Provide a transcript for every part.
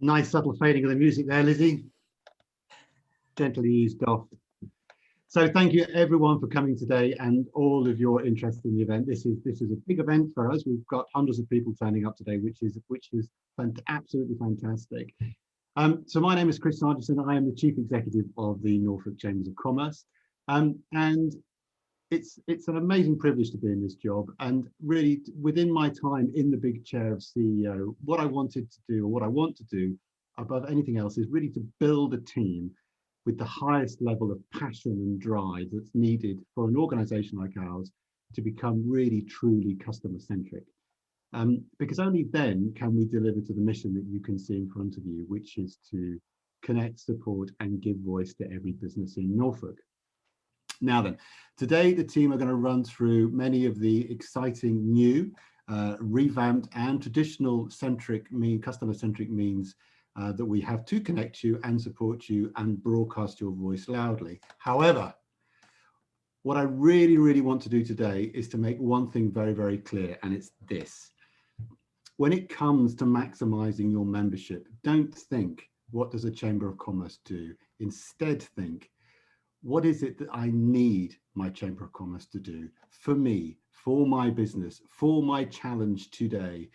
Nice subtle fading of the music there, Lizzie. Gently eased off. So thank you everyone for coming today and all of your interest in the event. This is a big event for us. We've got hundreds of people turning up today, which is absolutely fantastic. So my name is Chris Sargison. I am the Chief Executive of the Norfolk Chambers of Commerce. And it's an amazing privilege to be in this job, and really within my time in the big chair of CEO, what I wanted to do, or what I want to do above anything else, is really to build a team with the highest level of passion and drive that's needed for an organization like ours to become really truly customer centric. Because only then can we deliver to the mission that you can see in front of you, which is to connect, support and give voice to every business in Norfolk. Now then, today the team are going to run through many of the exciting new, revamped and traditional customer-centric means that we have to connect you and support you and broadcast your voice loudly. However, what I really, really want to do today is to make one thing very, very clear, and it's this. When it comes to maximizing your membership, don't think, what does a Chamber of Commerce do? Instead think, what is it that I need my Chamber of Commerce to do for me, for my business, for my challenge today?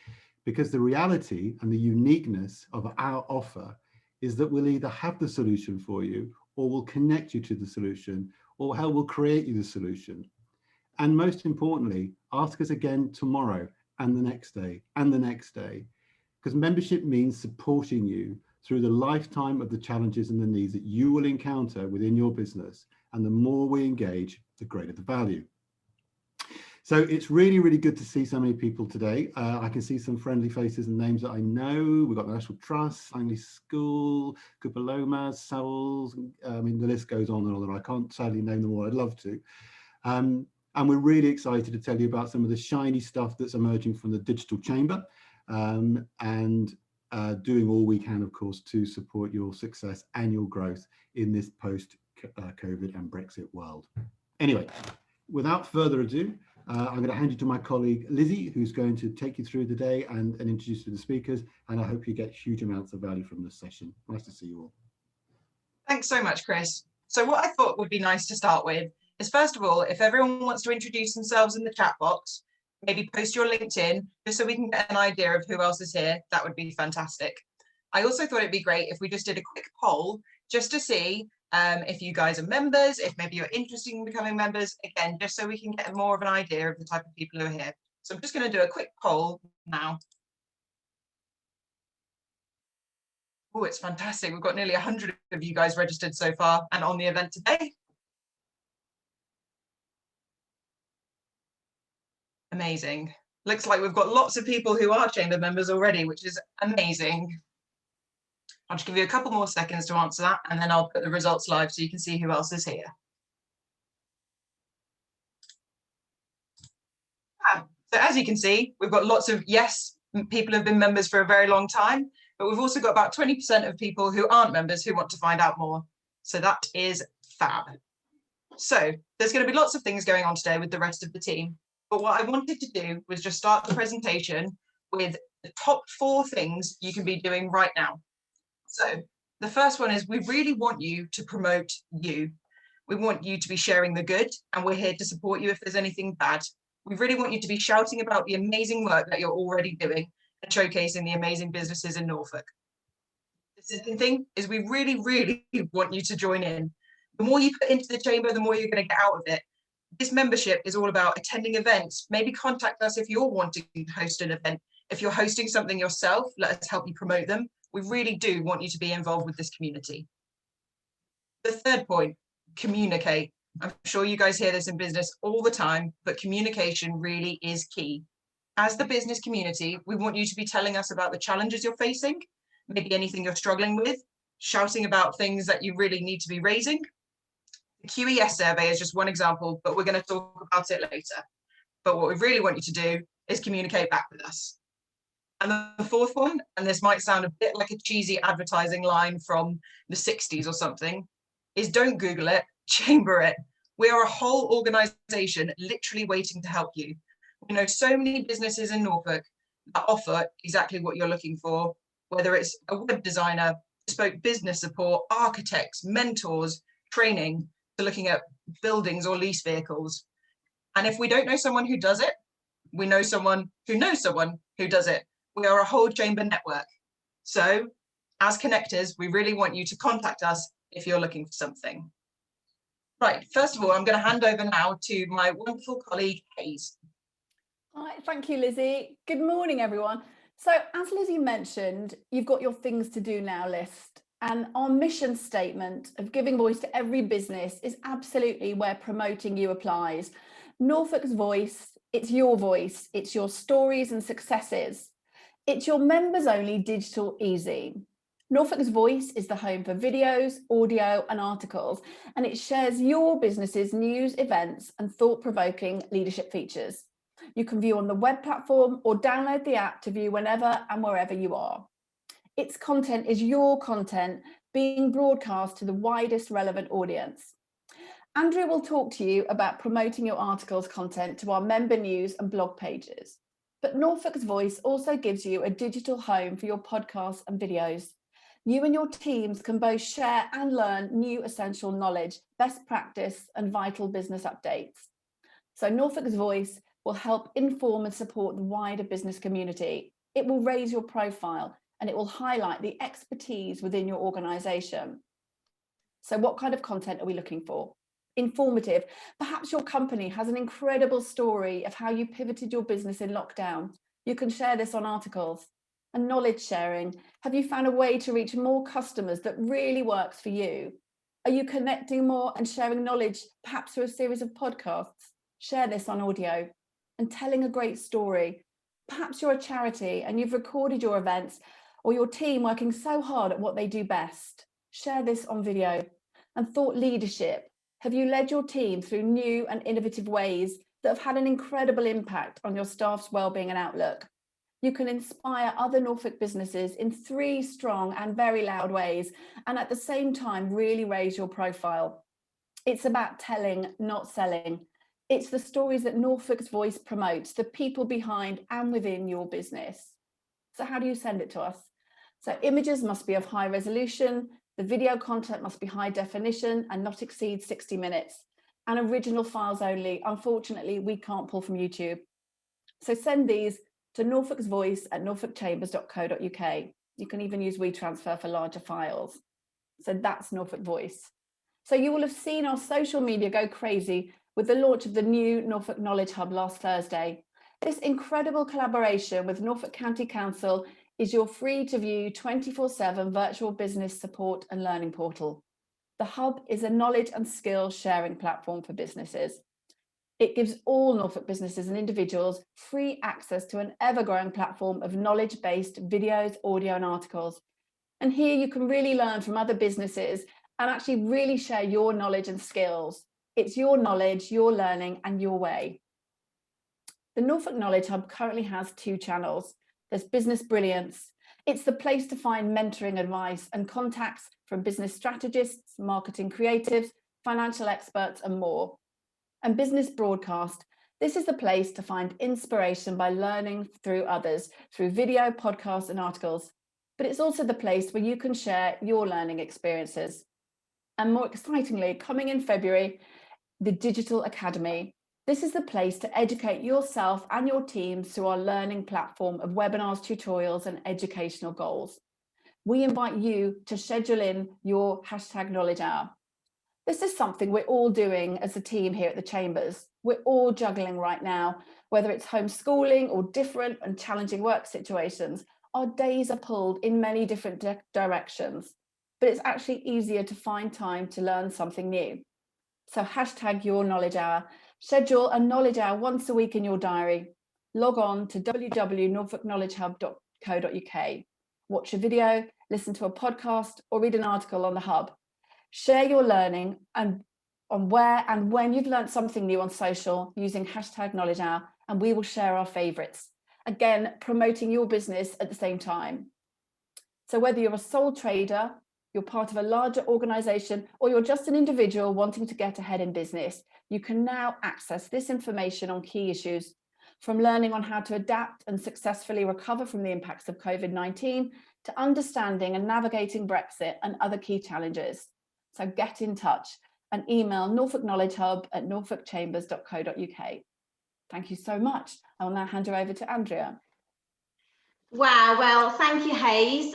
Because the reality and the uniqueness of our offer is that we'll either have the solution for you, or we'll connect you to the solution, or hell, we'll create you the solution. And most importantly, ask us again tomorrow and the next day and the next day, because membership means supporting you through the lifetime of the challenges and the needs that you will encounter within your business. And the more we engage, the greater the value. So it's really, really good to see so many people today. I can see some friendly faces and names that I know. We've got the National Trust, Langley School, Cooper Lomas, Sowells. I mean, the list goes on and on. I can't sadly name them all. I'd love to. And we're really excited to tell you about some of the shiny stuff that's emerging from the digital chamber, and doing all we can, of course, to support your success and your growth in this post-COVID and Brexit world. Anyway, without further ado, I'm going to hand you to my colleague Lizzie, who's going to take you through the day and introduce you to the speakers. And I hope you get huge amounts of value from this session. Nice to see you all. Thanks so much, Chris. So what I thought would be nice to start with is, first of all, if everyone wants to introduce themselves in the chat box, maybe post your LinkedIn, just so we can get an idea of who else is here. That would be fantastic. I also thought it'd be great if we just did a quick poll just to see if you guys are members, if maybe you're interested in becoming members, again, just so we can get more of an idea of the type of people who are here. So I'm just going to do a quick poll now. Oh, it's fantastic. We've got nearly 100 of you guys registered so far and on the event today. Amazing. Looks like we've got lots of people who are chamber members already, which is amazing. I'll just give you a couple more seconds to answer that, and then I'll put the results live so you can see who else is here. So as you can see, we've got lots of yes, people who have been members for a very long time, but we've also got about 20% of people who aren't members who want to find out more. So that is fab. So there's going to be lots of things going on today with the rest of the team. But what I wanted to do was just start the presentation with the top 4 things you can be doing right now. So the first one is, we really want you to promote you. We want you to be sharing the good, and we're here to support you if there's anything bad. We really want you to be shouting about the amazing work that you're already doing and showcasing the amazing businesses in Norfolk. The second thing is, we really, really want you to join in. The more you put into the chamber, the more you're going to get out of it. This membership is all about attending events. Maybe contact us if you're wanting to host an event. If you're hosting something yourself, let us help you promote them. We really do want you to be involved with this community. The third point, communicate. I'm sure you guys hear this in business all the time, but communication really is key. As the business community, we want you to be telling us about the challenges you're facing, maybe anything you're struggling with, shouting about things that you really need to be raising. The QES survey is just one example, but we're going to talk about it later. But what we really want you to do is communicate back with us. And the fourth one, and this might sound a bit like a cheesy advertising line from the 60s or something, is don't Google it, chamber it. We are a whole organisation literally waiting to help you. We know so many businesses in Norfolk that offer exactly what you're looking for. whether it's a web designer, bespoke business support, architects, mentors, training, to looking at buildings or lease vehicles. And if we don't know someone who does it, we know someone who knows someone who does it. We are a whole chamber network. So as connectors, we really want you to contact us if you're looking for something. Right, first of all, I'm going to hand over now to my wonderful colleague, Hayes. Hi, thank you, Lizzie. Good morning, everyone. So as Lizzie mentioned, you've got your things to do now list. And our mission statement of giving voice to every business is absolutely where promoting you applies. Norfolk's Voice, it's your stories and successes. It's your members only digital easy. Norfolk's Voice is the home for videos, audio and articles, and it shares your business's news, events and thought-provoking leadership features. You can view on the web platform or download the app to view whenever and wherever you are. Its content is your content being broadcast to the widest relevant audience. Andrea will talk to you about promoting your articles content to our member news and blog pages. But Norfolk's Voice also gives you a digital home for your podcasts and videos. You and your teams can both share and learn new essential knowledge, best practice and vital business updates. So Norfolk's Voice will help inform and support the wider business community. It will raise your profile and it will highlight the expertise within your organisation. So what kind of content are we looking for? Informative. Perhaps your company has an incredible story of how you pivoted your business in lockdown. You can share this on articles. And knowledge sharing. Have you found a way to reach more customers that really works for you? Are you connecting more and sharing knowledge, perhaps through a series of podcasts? Share this on audio. And telling a great story. Perhaps you're a charity and you've recorded your events or your team working so hard at what they do best. Share this on video. And thought leadership. Have you led your team through new and innovative ways that have had an incredible impact on your staff's wellbeing and outlook? You can inspire other Norfolk businesses in 3 strong and very loud ways, and at the same time, really raise your profile. It's about telling, not selling. It's the stories that Norfolk's Voice promotes, the people behind and within your business. So how do you send it to us? So images must be of high resolution. The video content must be high definition and not exceed 60 minutes. And original files only. Unfortunately, we can't pull from YouTube. So send these to norfolksvoice@norfolkchambers.co.uk. You can even use WeTransfer for larger files. So that's Norfolk Voice. So you will have seen our social media go crazy with the launch of the new Norfolk Knowledge Hub last Thursday. This incredible collaboration with Norfolk County Council is your free to view 24/7 virtual business support and learning portal. The Hub is a knowledge and skill sharing platform for businesses. It gives all Norfolk businesses and individuals free access to an ever-growing platform of knowledge-based videos, audio and articles. And here you can really learn from other businesses and actually really share your knowledge and skills. It's your knowledge, your learning and your way. The Norfolk Knowledge Hub currently has 2 channels. There's Business Brilliance. It's the place to find mentoring advice and contacts from business strategists, marketing creatives, financial experts and more. And Business Broadcast. This is the place to find inspiration by learning through others, through video, podcasts and articles. But it's also the place where you can share your learning experiences. And more excitingly, coming in February, the Digital Academy. This is the place to educate yourself and your teams through our learning platform of webinars, tutorials and educational goals. We invite you to schedule in your #Knowledge Hour. This is something we're all doing as a team here at the Chambers. We're all juggling right now, whether it's homeschooling or different and challenging work situations. Our days are pulled in many different directions, but it's actually easier to find time to learn something new. So #Your Knowledge Hour. Schedule a knowledge hour once a week in your diary. Log on to www.norfolkknowledgehub.co.uk. Watch a video, listen to a podcast or read an article on the Hub. Share your learning and on where and when you've learned something new on social using #Knowledge Hour, and we will share our favourites. Again, promoting your business at the same time. So whether you're a sole trader, you're part of a larger organisation, or you're just an individual wanting to get ahead in business, you can now access this information on key issues. from learning on how to adapt and successfully recover from the impacts of COVID-19 to understanding and navigating Brexit and other key challenges. So get in touch and email Norfolk Knowledge Hub at norfolkchambers.co.uk. Thank you so much. I will now hand you over to Andrea. Wow, well, thank you, Hayes.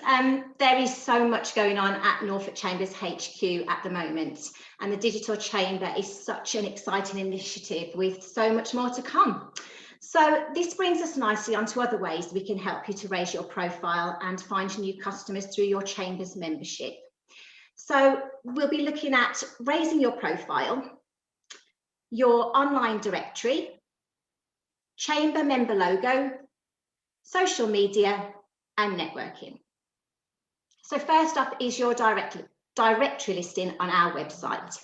There is so much going on at Norfolk Chambers HQ at the moment, and the Digital Chamber is such an exciting initiative with so much more to come. So this brings us nicely onto other ways we can help you to raise your profile and find new customers through your Chambers membership. So we'll be looking at raising your profile, your online directory, Chamber member logo, social media and networking. So first up is your directory listing on our website.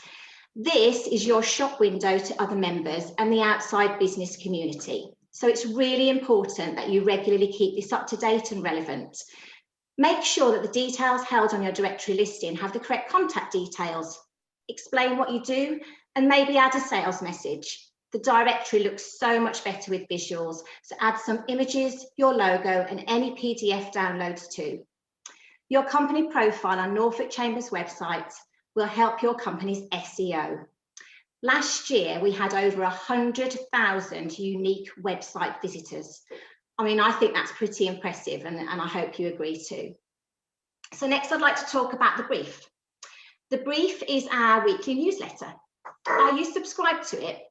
This is your shop window to other members and the outside business community. So it's really important that you regularly keep this up to date and relevant. Make sure that the details held on your directory listing have the correct contact details. Explain what you do and maybe add a sales message. The directory looks so much better with visuals, so add some images, your logo and any PDF downloads too. Your company profile on Norfolk Chambers website will help your company's SEO. Last year, we had over 100,000 unique website visitors. I mean, I think that's pretty impressive and I hope you agree too. So next I'd like to talk about the brief. The brief is our weekly newsletter. Are you subscribed to it?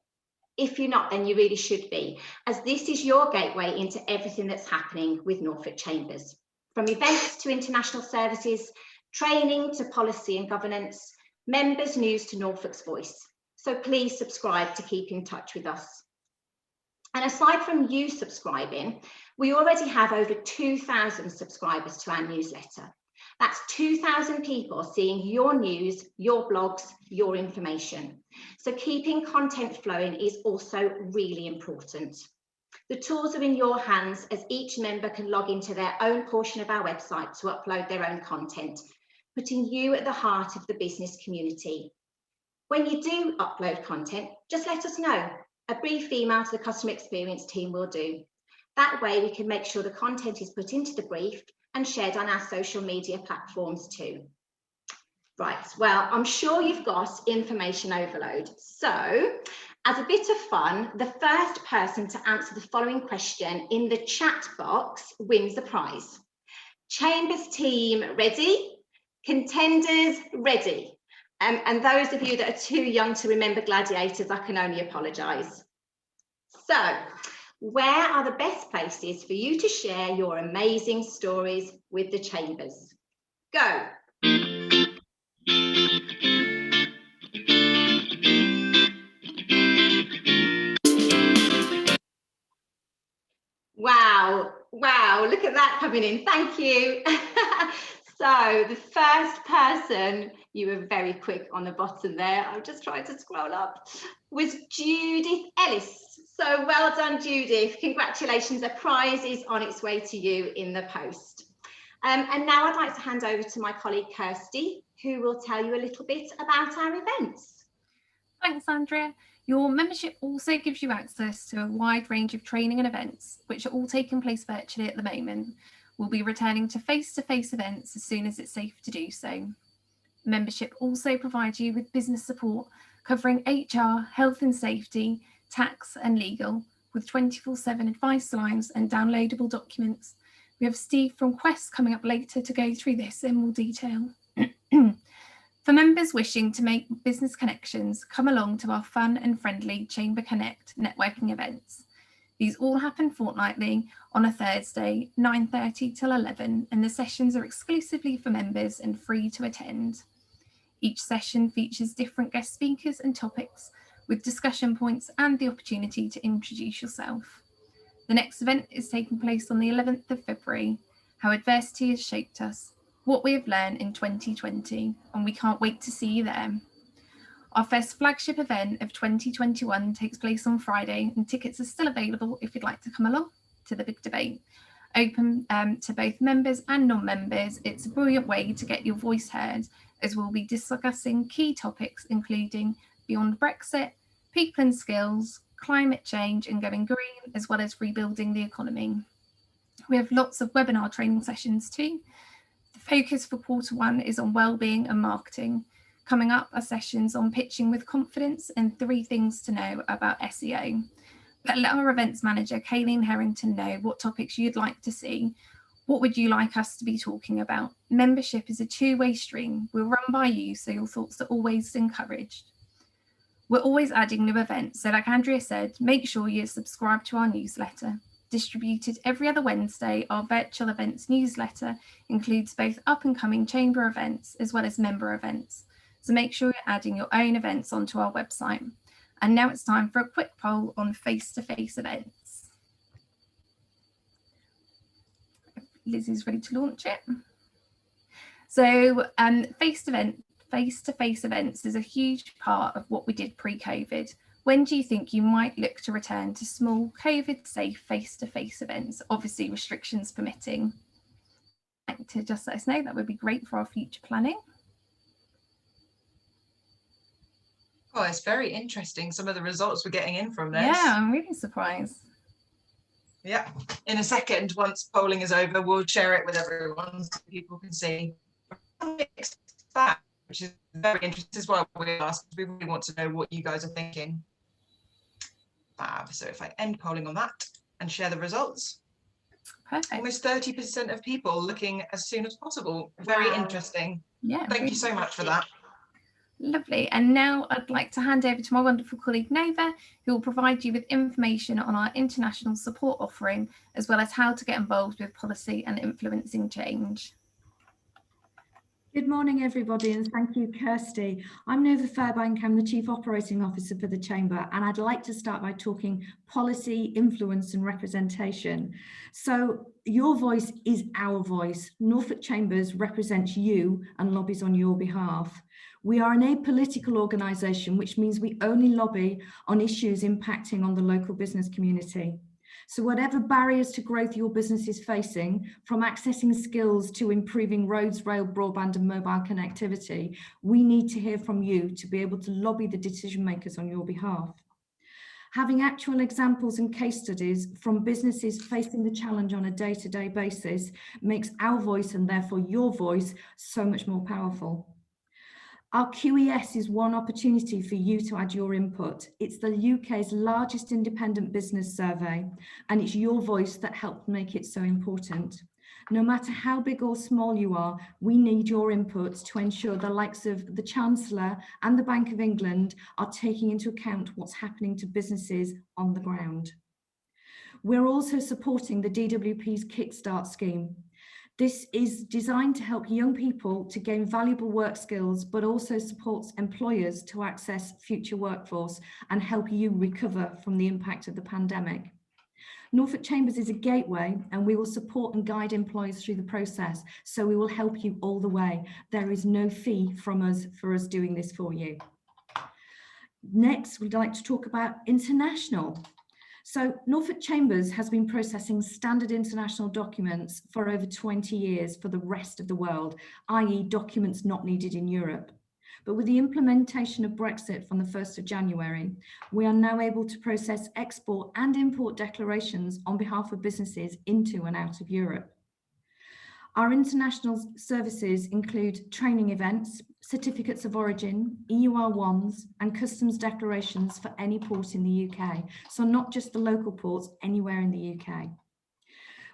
If you're not, then you really should be, as this is your gateway into everything that's happening with Norfolk Chambers. From events to international services, training to policy and governance, members news to Norfolk's Voice. So please subscribe to keep in touch with us. And aside from you subscribing, we already have over 2,000 subscribers to our newsletter. That's 2,000 people seeing your news, your blogs, your information. So keeping content flowing is also really important. The tools are in your hands as each member can log into their own portion of our website to upload their own content, putting you at the heart of the business community. When you do upload content, just let us know. A brief email to the customer experience team will do. That way we can make sure the content is put into the brief and shared on our social media platforms too. Right, well, I'm sure you've got information overload. So, as a bit of fun, the first person to answer the following question in the chat box wins the prize. Chambers team ready? Contenders ready? And those of you that are too young to remember gladiators, I can only apologise. So, where are the best places for you to share your amazing stories with the Chambers? Go. Wow, wow, look at that coming in. Thank you. So the first person, you were very quick on the bottom there, I'm just trying to scroll up, was Judith Ellis. So well done, Judith. Congratulations, a prize is on its way to you in the post. And now I'd like to hand over to my colleague Kirsty, who will tell you a little bit about our events. Thanks, Andrea. Your membership also gives you access to a wide range of training and events, which are all taking place virtually at the moment. We'll be returning to face-to-face events as soon as it's safe to do so. Membership also provides you with business support covering HR, health and safety, tax and legal, with 24/7 advice lines and downloadable documents. We have Steve from Quest coming up later to go through this in more detail. For members wishing to make business connections, come along to our fun and friendly Chamber Connect networking events. These all happen fortnightly on a Thursday, 9:30 till 11, and the sessions are exclusively for members and free to attend. Each session features different guest speakers and topics with discussion points and the opportunity to introduce yourself. The next event is taking place on the 11th of February, How Adversity Has Shaped Us, What We Have Learned in 2020, and we can't wait to see you there. Our first flagship event of 2021 takes place on Friday, and tickets are still available if you'd like to come along to the big debate. Open to both members and non-members, it's a brilliant way to get your voice heard, as we'll be discussing key topics including beyond Brexit, people and skills, climate change and going green, as well as rebuilding the economy. We have lots of webinar training sessions too. The focus for Q1 is on wellbeing and marketing. Coming up are sessions on pitching with confidence and 3 things to know about SEO. But let our events manager, Kayleen Harrington, know what topics you'd like to see. What would you like us to be talking about? Membership is a 2-way stream. We'll run by you, so your thoughts are always encouraged. We're always adding new events, so like Andrea said, make sure you subscribe to our newsletter. Distributed every other Wednesday, our virtual events newsletter includes both up-and-coming chamber events as well as member events. So make sure you're adding your own events onto our website. And now it's time for a quick poll on face-to-face events. Lizzie's ready to launch it. So face-to-face events is a huge part of what we did pre-COVID. When do you think you might look to return to small COVID-safe face-to-face events, obviously restrictions permitting? Like to just let us know, that would be great for our future planning. Oh, it's very interesting, some of the results we're getting in from this. Yeah, I'm really surprised. Yeah, in a second, once polling is over, we'll share it with everyone so people can see. Which is very interesting as well. We really want to know what you guys are thinking. Fab. So if I end polling on that and share the results, Perfect. almost 30% of people looking as soon as possible. Very interesting. Yeah. Thank you so much for that. Lovely. And now I'd like to hand over to my wonderful colleague Nova, who will provide you with information on our international support offering, as well as how to get involved with policy and influencing change. Good morning, everybody, and thank you, Kirsty. I'm Nova Fairbank. I'm the Chief Operating Officer for the Chamber, and I'd like to start by talking policy, influence and representation. So your voice is our voice. Norfolk Chambers represents you and lobbies on your behalf. We are an apolitical organisation, which means we only lobby on issues impacting on the local business community. So whatever barriers to growth your business is facing, from accessing skills to improving roads, rail, broadband and mobile connectivity, we need to hear from you to be able to lobby the decision makers on your behalf. Having actual examples and case studies from businesses facing the challenge on a day-to-day basis makes our voice, and therefore your voice, so much more powerful. Our QES is one opportunity for you to add your input. It's the UK's largest independent business survey, and it's your voice that helped make it so important. No matter how big or small you are, we need your input to ensure the likes of the Chancellor and the Bank of England are taking into account what's happening to businesses on the ground. We're also supporting the DWP's Kickstart scheme. This is designed to help young people to gain valuable work skills, but also supports employers to access future workforce and help you recover from the impact of the pandemic. Norfolk Chambers is a gateway, and we will support and guide employers through the process, so we will help you all the way. There is no fee from us for us doing this for you. Next, we'd like to talk about international. So Norfolk Chambers has been processing standard international documents for over 20 years for the rest of the world, i.e. documents not needed in Europe. But with the implementation of Brexit from the 1st of January, we are now able to process export and import declarations on behalf of businesses into and out of Europe. Our international services include training events, certificates of origin, EUR1s and customs declarations for any port in the UK. So not just the local ports, anywhere in the UK.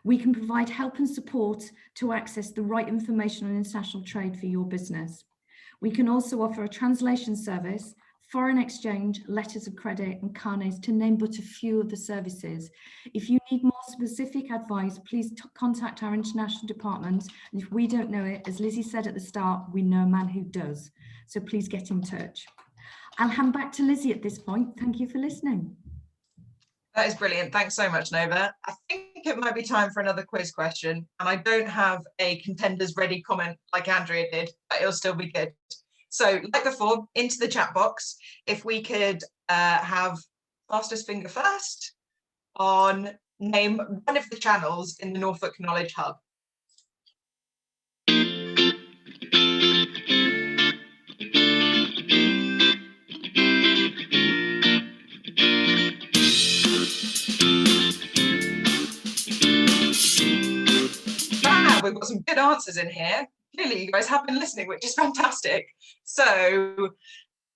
We can provide help and support to access the right information on international trade for your business. We can also offer a translation service, foreign exchange, letters of credit and carnets, to name but a few of the services. If you need more specific advice, please contact our international department. And if we don't know it, as Lizzie said at the start, we know a man who does. So please get in touch. I'll hand back to Lizzie at this point. Thank you for listening. That is brilliant. Thanks so much, Nova. I think it might be time for another quiz question. And I don't have a contenders ready comment like Andrea did, but it'll still be good. So like before, into the chat box, if we could have fastest finger first on name one of the channels in the Norfolk Knowledge Hub. fab. We've got some good answers in here. Clearly, you guys have been listening, which is fantastic. So,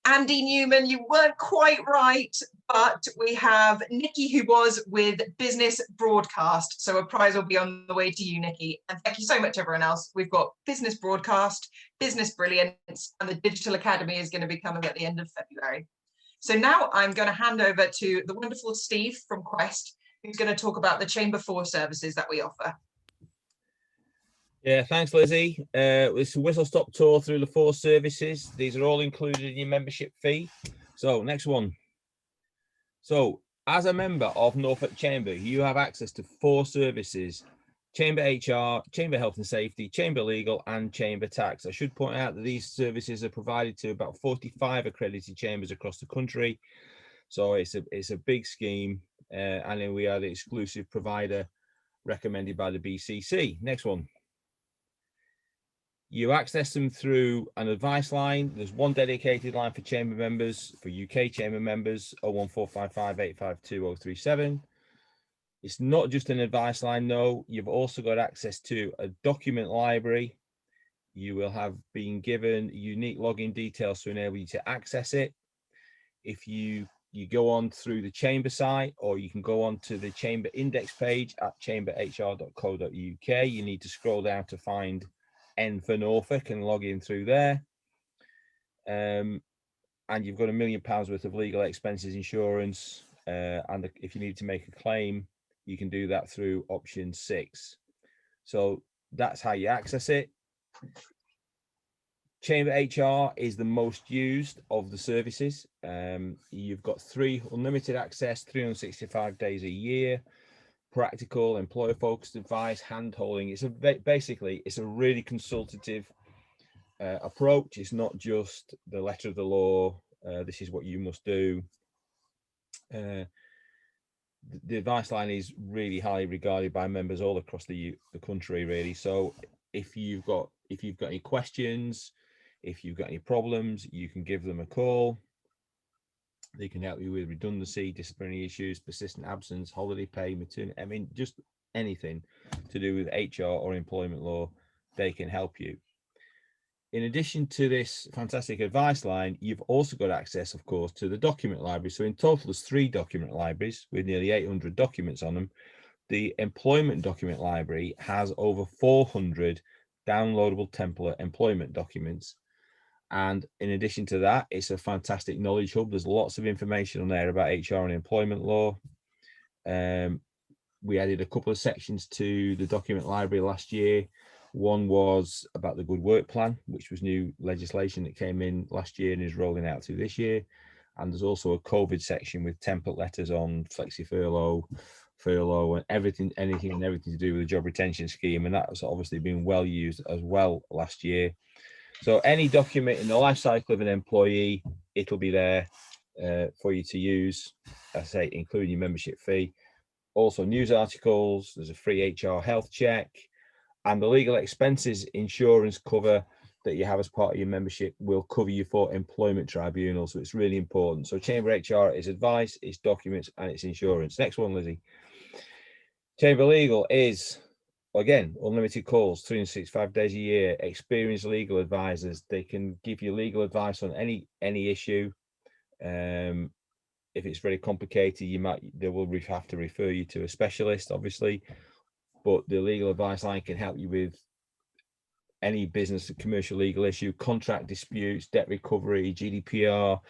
Andy Newman, you weren't quite right, but we have Nikki, who was with Business Broadcast. So a prize will be on the way to you, Nikki. And thank you so much, everyone else. We've got Business Broadcast, Business Brilliance, and the Digital Academy is going to be coming at the end of February. So now I'm going to hand over to the wonderful Steve from Quest, who's going to talk about the Chamber 4 services that we offer. Yeah, thanks, Lizzie. It's a whistle-stop tour through the 4 services. These are all included in your membership fee. So, next one. So, as a member of Norfolk Chamber, you have access to 4 services: Chamber HR, Chamber Health and Safety, Chamber Legal, and Chamber Tax. I should point out that these services are provided to about 45 accredited chambers across the country. So, it's a big scheme, and then we are the exclusive provider recommended by the BCC. Next one. You access them through an advice line. There's one dedicated line for chamber members, for UK chamber members, 01455 852 037. It's not just an advice line, no. You've also got access to a document library. You will have been given unique login details to enable you to access it. If you go on through the chamber site, or you can go on to the chamber index page at chamberhr.co.uk. You need to scroll down to find N for Norfolk and log in through there. And you've got £1 million worth of legal expenses insurance. And if you need to make a claim, you can do that through option 6. So that's how you access it. Chamber HR is the most used of the services. You've got 3 unlimited access, 365 days a year. Practical, employer-focused advice, hand-holding. Basically, it's a really consultative approach. It's not just the letter of the law. This is what you must do. The advice line is really highly regarded by members all across the country, really. So if you've got any questions, if you've got any problems, you can give them a call. They can help you with redundancy, disciplinary issues, persistent absence, holiday pay, maternity. I mean, just anything to do with HR or employment law, they can help you. In addition to this fantastic advice line, you've also got access, of course, to the document library. So in total, there's 3 document libraries with nearly 800 documents on them. The employment document library has over 400 downloadable template employment documents. And in addition to that, it's a fantastic knowledge hub. There's lots of information on there about HR and employment law. We added a couple of sections to the document library last year. One was about the Good Work Plan, which was new legislation that came in last year and is rolling out through this year. And there's also a COVID section with template letters on flexi furlough, and anything to do with the job retention scheme. And that's obviously been well used as well last year. So any document in the life cycle of an employee, it'll be there for you to use, as I say, including your membership fee. Also news articles, there's a free HR health check, and the legal expenses insurance cover that you have as part of your membership will cover you for employment tribunals. So it's really important. So Chamber HR is advice, it's documents, and it's insurance. Next one, Lizzie. Chamber Legal is, again, unlimited calls, 365 days a year, experienced legal advisors. They can give you legal advice on any issue. If it's very complicated, they will have to refer you to a specialist, obviously. But the legal advice line can help you with any business and commercial legal issue, contract disputes, debt recovery, GDPR,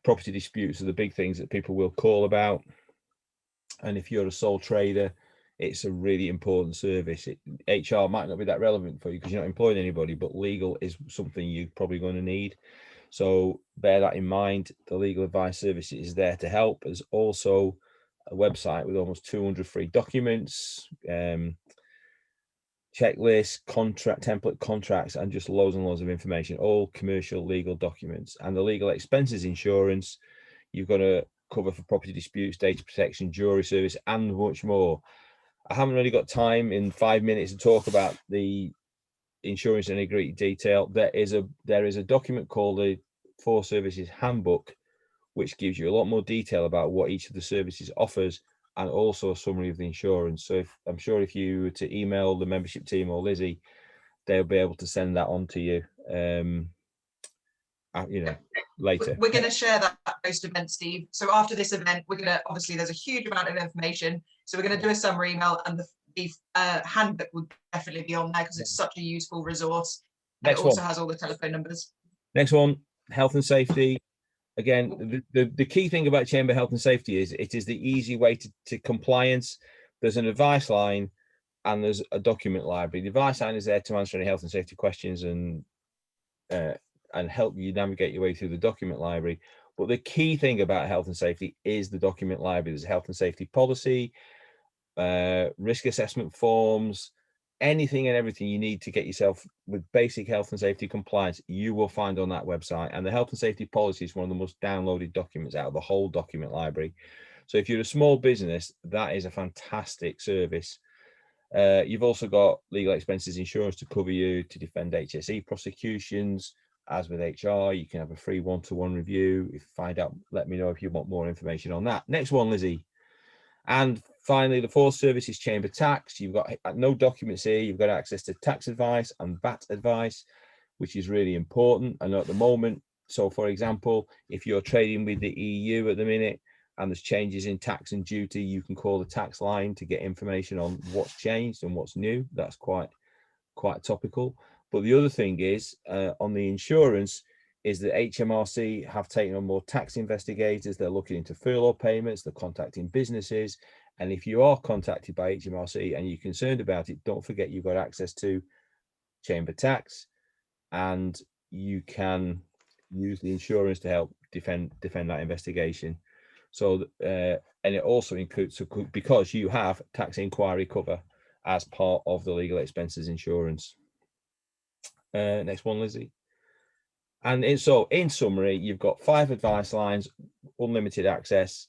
property disputes are the big things that people will call about. And if you're a sole trader, it's a really important service. HR might not be that relevant for you because you're not employing anybody, but legal is something you're probably going to need. So bear that in mind. The legal advice service is there to help. There's also a website with almost 200 free documents, checklists, template contracts, and just loads and loads of information, all commercial legal documents. And the legal expenses insurance, you've got to cover for property disputes, data protection, jury service, and much more. I haven't really got time in 5 minutes to talk about the insurance in any great detail. There is a document called the 4 Services Handbook, which gives you a lot more detail about what each of the services offers and also a summary of the insurance. So I'm sure if you were to email the membership team or Lizzie, they'll be able to send that on to you, later. We're going to share that post-event, Steve. So after this event, we're going to, obviously there's a huge amount of information. So we're going to do a summary email, and the handbook will definitely be on there because it's such a useful resource. And it also has all the telephone numbers. Next one, health and safety. Again, the key thing about Chamber Health and Safety is it is the easy way to compliance. There's an advice line and there's a document library. The advice line is there to answer any health and safety questions and help you navigate your way through the document library. But the key thing about health and safety is the document library. There's a health and safety policy, risk assessment forms, anything and everything you need to get yourself with basic health and safety compliance, you will find on that website. And the health and safety policy is one of the most downloaded documents out of the whole document library. So if you're a small business, that is a fantastic service. You've also got legal expenses insurance to cover you to defend HSE prosecutions. As with HR, you can have a free one-to-one review. If you find out, let me know if you want more information on that. Next one, Lizzie. And finally, the fourth service is Chamber Tax. You've got no documents here. You've got access to tax advice and VAT advice, which is really important. And at the moment, so for example, if you're trading with the EU at the minute and there's changes in tax and duty, you can call the tax line to get information on what's changed and what's new. That's quite topical. But the other thing is on the insurance is that HMRC have taken on more tax investigators. They're looking into furlough payments, they're contacting businesses. And if you are contacted by HMRC and you're concerned about it, don't forget you've got access to Chamber Tax, and you can use the insurance to help defend that investigation. So, and it also includes, because you have tax inquiry cover as part of the legal expenses insurance. Next one, Lizzie. And so in summary, you've got 5 advice lines, unlimited access,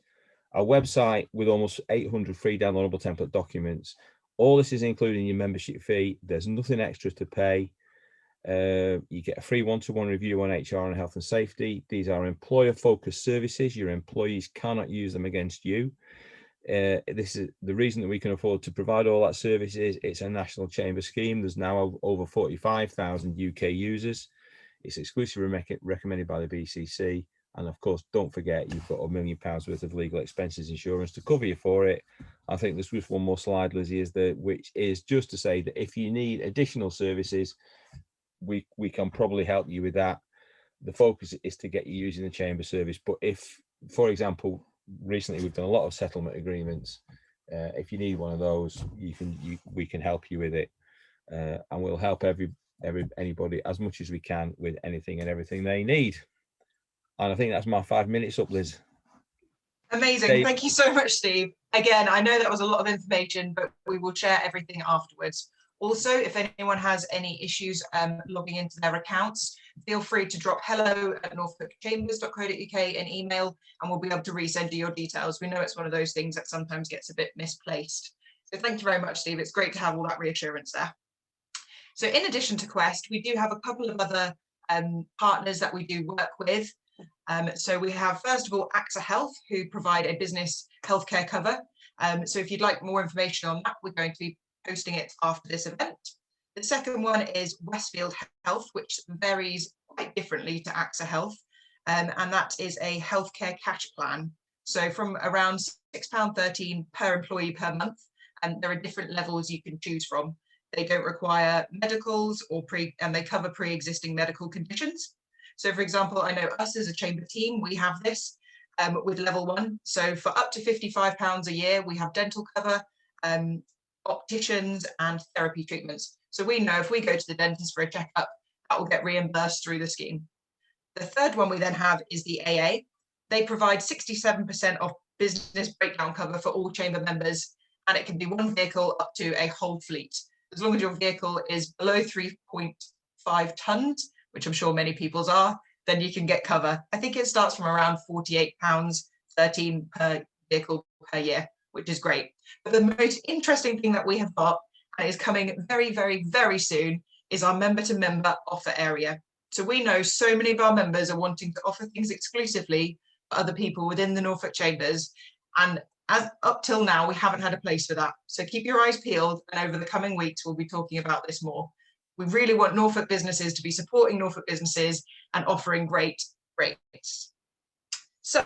a website with almost 800 free downloadable template documents. All this is including your membership fee. There's nothing extra to pay. You get a free one-to-one review on HR and health and safety. These are employer-focused services. Your employees cannot use them against you. This is the reason that we can afford to provide all that service is it's a national chamber scheme. There's now over 45,000 UK users. It's exclusively recommended by the BCC. And of course, don't forget, you've got £1 million worth of legal expenses insurance to cover you for it. I think there's just one more slide, Lizzie, which is just to say that if you need additional services, we can probably help you with that. The focus is to get you using the chamber service. But if, for example, recently we've done a lot of settlement agreements. If you need one of those, we can help you with it, and we'll help anybody as much as we can with anything and everything they need. And I think that's my 5 minutes up, Liz. Amazing. Dave. Thank you so much, Steve. Again, I know that was a lot of information, but we will share everything afterwards. Also, if anyone has any issues logging into their accounts, feel free to drop hello@norfolkchambers.co.uk an email, and we'll be able to resend you your details. We know it's one of those things that sometimes gets a bit misplaced. So thank you very much, Steve. It's great to have all that reassurance there. So in addition to Quest, we do have a couple of other partners that we do work with. So we have, first of all, AXA Health, who provide a business healthcare cover. So if you'd like more information on that, we're going to be posting it after this event. The second one is Westfield Health, which varies quite differently to AXA Health, and that is a healthcare cash plan. So from around £6.13 per employee per month, and there are different levels you can choose from. They don't require medicals and they cover pre-existing medical conditions. So for example, I know us as a chamber team, we have this with level 1. So for up to £55 a year, we have dental cover, opticians and therapy treatments. So we know if we go to the dentist for a checkup, that will get reimbursed through the scheme. The third one we then have is the AA. They provide 67% of business breakdown cover for all chamber members, and it can be one vehicle up to a whole fleet. As long as your vehicle is below 3.5 tons, which I'm sure many people's are, then you can get cover. I think it starts from around £48.13 per vehicle per year, which is great. But the most interesting thing that we have got, and is coming very, very, very soon, is our member-to-member offer area. So we know so many of our members are wanting to offer things exclusively for other people within the Norfolk Chambers. And as up till now, we haven't had a place for that. So keep your eyes peeled, and over the coming weeks, we'll be talking about this more. We really want Norfolk businesses to be supporting Norfolk businesses and offering great rates. So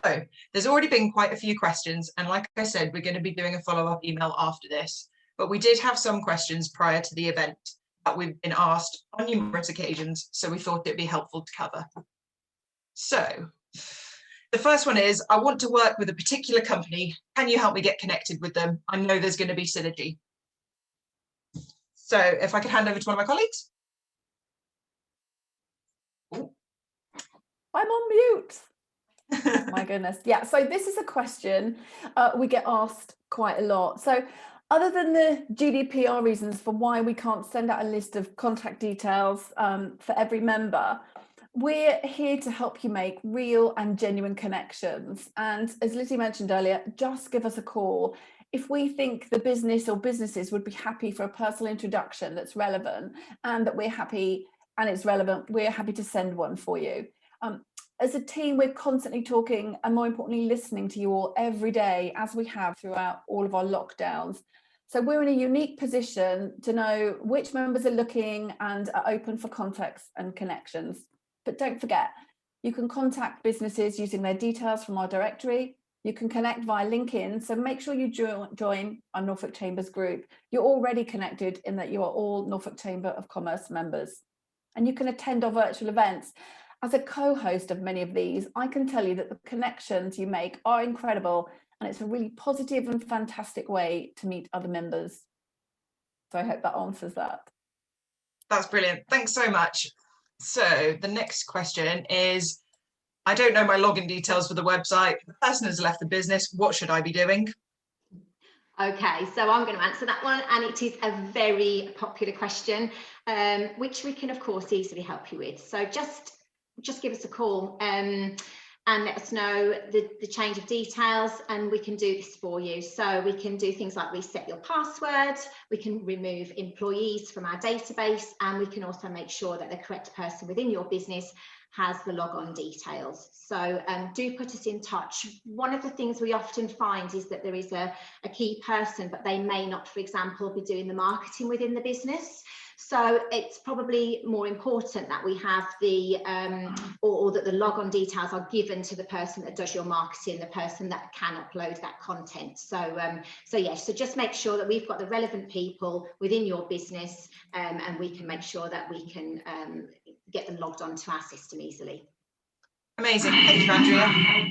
there's already been quite a few questions, and like I said, we're going to be doing a follow-up email after this, but we did have some questions prior to the event that we've been asked on numerous occasions, so we thought it'd be helpful to cover. So the first one is, I want to work with a particular company. Can you help me get connected with them? I know there's going to be synergy. So if I could hand over to one of my colleagues. Ooh. I'm on mute. My goodness. Yeah, so this is a question we get asked quite a lot. So other than the GDPR reasons for why we can't send out a list of contact details for every member, we're here to help you make real and genuine connections. And as Lizzie mentioned earlier, just give us a call. If we think the business or businesses would be happy for a personal introduction that's relevant and that we're happy and it's relevant, we're happy to send one for you. As a team, we're constantly talking and more importantly, listening to you all every day, as we have throughout all of our lockdowns. So we're in a unique position to know which members are looking and are open for contacts and connections. But don't forget, you can contact businesses using their details from our directory. You can connect via LinkedIn. So make sure you join our Norfolk Chambers group. You're already connected in that you are all Norfolk Chamber of Commerce members. And you can attend our virtual events. As a co-host of many of these, I can tell you that the connections you make are incredible, and it's a really positive and fantastic way to meet other members. So I hope that answers that. That's brilliant. Thanks so much. So the next question is, I don't know my login details for the website. The person has left the business. What should I be doing? Okay, so I'm going to answer that one, and it is a very popular question, which we can of course easily help you with. So just give us a call and let us know the change of details, and we can do this for you. So we can do things like reset your password, we can remove employees from our database, and we can also make sure that the correct person within your business has the log-on details. So do put us in touch. One of the things we often find is that there is a key person, but they may not, for example, be doing the marketing within the business. So it's probably more important that we have the or that the log-on details are given to the person that does your marketing, the person that can upload that content. So yes, so just make sure that we've got the relevant people within your business, and we can make sure that we can get them logged onto our system easily. Amazing. Thank you, Andrea.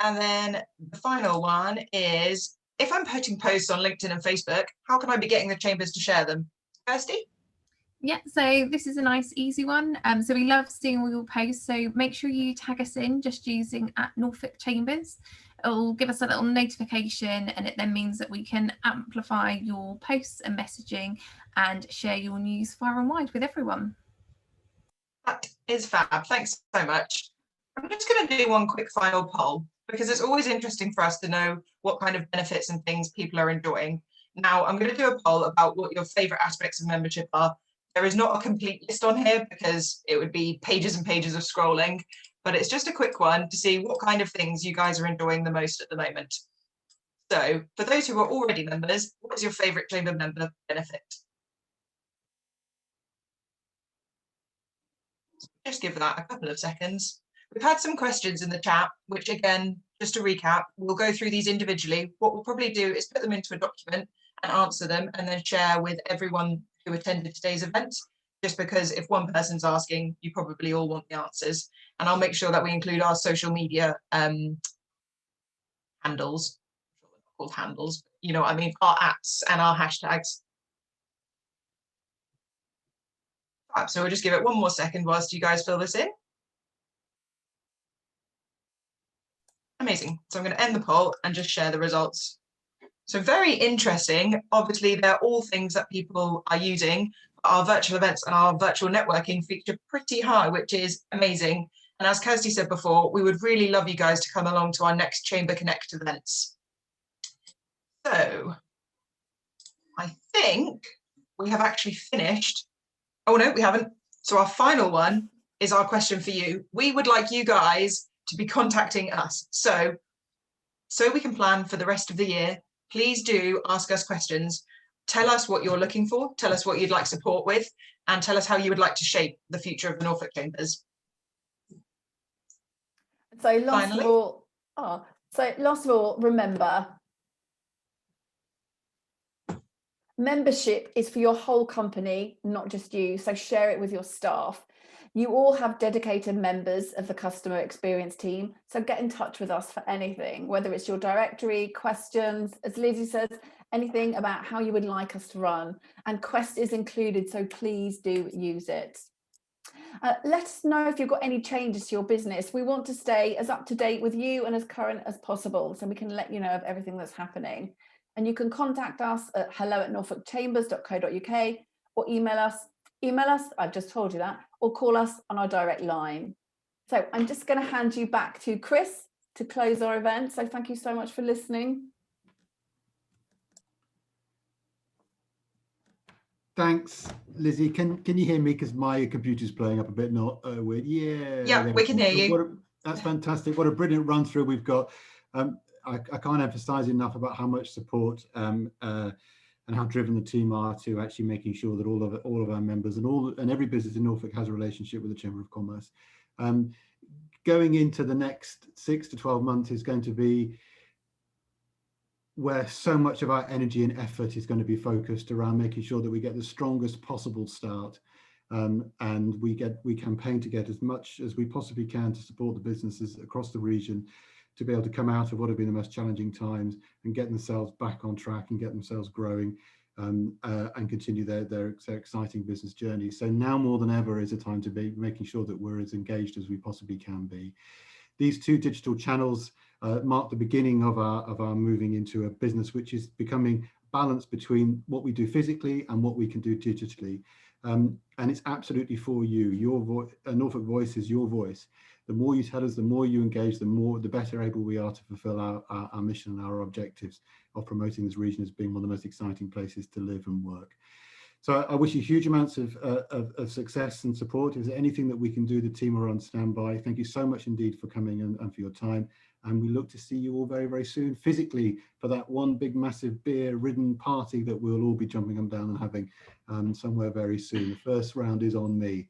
And then the final one is, if I'm putting posts on LinkedIn and Facebook, how can I be getting the chambers to share them? Kirsty? Yeah, so this is a nice easy one. So we love seeing all your posts, so make sure you tag us in just using @Norfolk Chambers. It'll give us a little notification, and it then means that we can amplify your posts and messaging and share your news far and wide with everyone. That is fab. Thanks so much. I'm just going to do one quick final poll, because it's always interesting for us to know what kind of benefits and things people are enjoying. Now, I'm going to do a poll about what your favourite aspects of membership are. There is not a complete list on here because it would be pages and pages of scrolling, but it's just a quick one to see what kind of things you guys are enjoying the most at the moment. So for those who are already members, what is your favourite chamber member benefit? Just give that a couple of seconds. We've had some questions in the chat, which again, just to recap, we'll go through these individually. What we'll probably do is put them into a document and answer them, and then share with everyone who attended today's event, just because if one person's asking, you probably all want the answers. And I'll make sure that we include our social media handles, called handles, you know what I mean, our @ and our hashtags. So we'll just give it one more second whilst you guys fill this in. Amazing. So I'm going to end the poll and just share the results. So very interesting. Obviously, they're all things that people are using. Our virtual events and our virtual networking feature pretty high, which is amazing. And as Kirsty said before, we would really love you guys to come along to our next Chamber Connect events. So I think we have actually finished. Oh no, we haven't. So our final one is our question for you. We would like you guys to be contacting us. So so we can plan for the rest of the year, please do ask us questions. Tell us what you're looking for, tell us what you'd like support with, and tell us how you would like to shape the future of the Norfolk Chambers. So last Finally. of all, remember, membership is for your whole company, not just you. So share it with your staff. You all have dedicated members of the customer experience team. So get in touch with us for anything, whether it's your directory, questions, as Lizzie says, anything about how you would like us to run. And Quest is included, so please do use it. Let us know if you've got any changes to your business. We want to stay as up to date with you and as current as possible, so we can let you know of everything that's happening. And you can contact us at hello@norfolkchambers.co.uk or email us, I've just told you that, or call us on our direct line. So I'm just going to hand you back to Chris to close our event. So thank you so much for listening. Thanks, Lizzie. Can you hear me? Because my computer's playing up a bit, not weird. Yeah, we can hear you. That's fantastic. What a brilliant run through we've got. I can't emphasize enough about how much support and how driven the team are to actually making sure that all of our members and every business in Norfolk has a relationship with the Chamber of Commerce. Going into the next 6 to 12 months is going to be where so much of our energy and effort is going to be focused around making sure that we get the strongest possible start, and we campaign to get as much as we possibly can to support the businesses across the region to be able to come out of what have been the most challenging times and get themselves back on track and get themselves growing, and continue their exciting business journey. So now more than ever is a time to be making sure that we're as engaged as we possibly can be. These two digital channels mark the beginning of our moving into a business which is becoming balanced between what we do physically and what we can do digitally. And it's absolutely for you. Your voice, Norfolk Voice is your voice. The more you tell us, the more you engage, the better able we are to fulfill our mission and our objectives of promoting this region as being one of the most exciting places to live and work. So I wish you huge amounts of success and support. Is there anything that we can do? The team are on standby. Thank you so much indeed for coming and for your time. And we look to see you all very, very soon physically for that one big, massive beer-ridden party that we'll all be jumping up and down and having somewhere very soon. The first round is on me.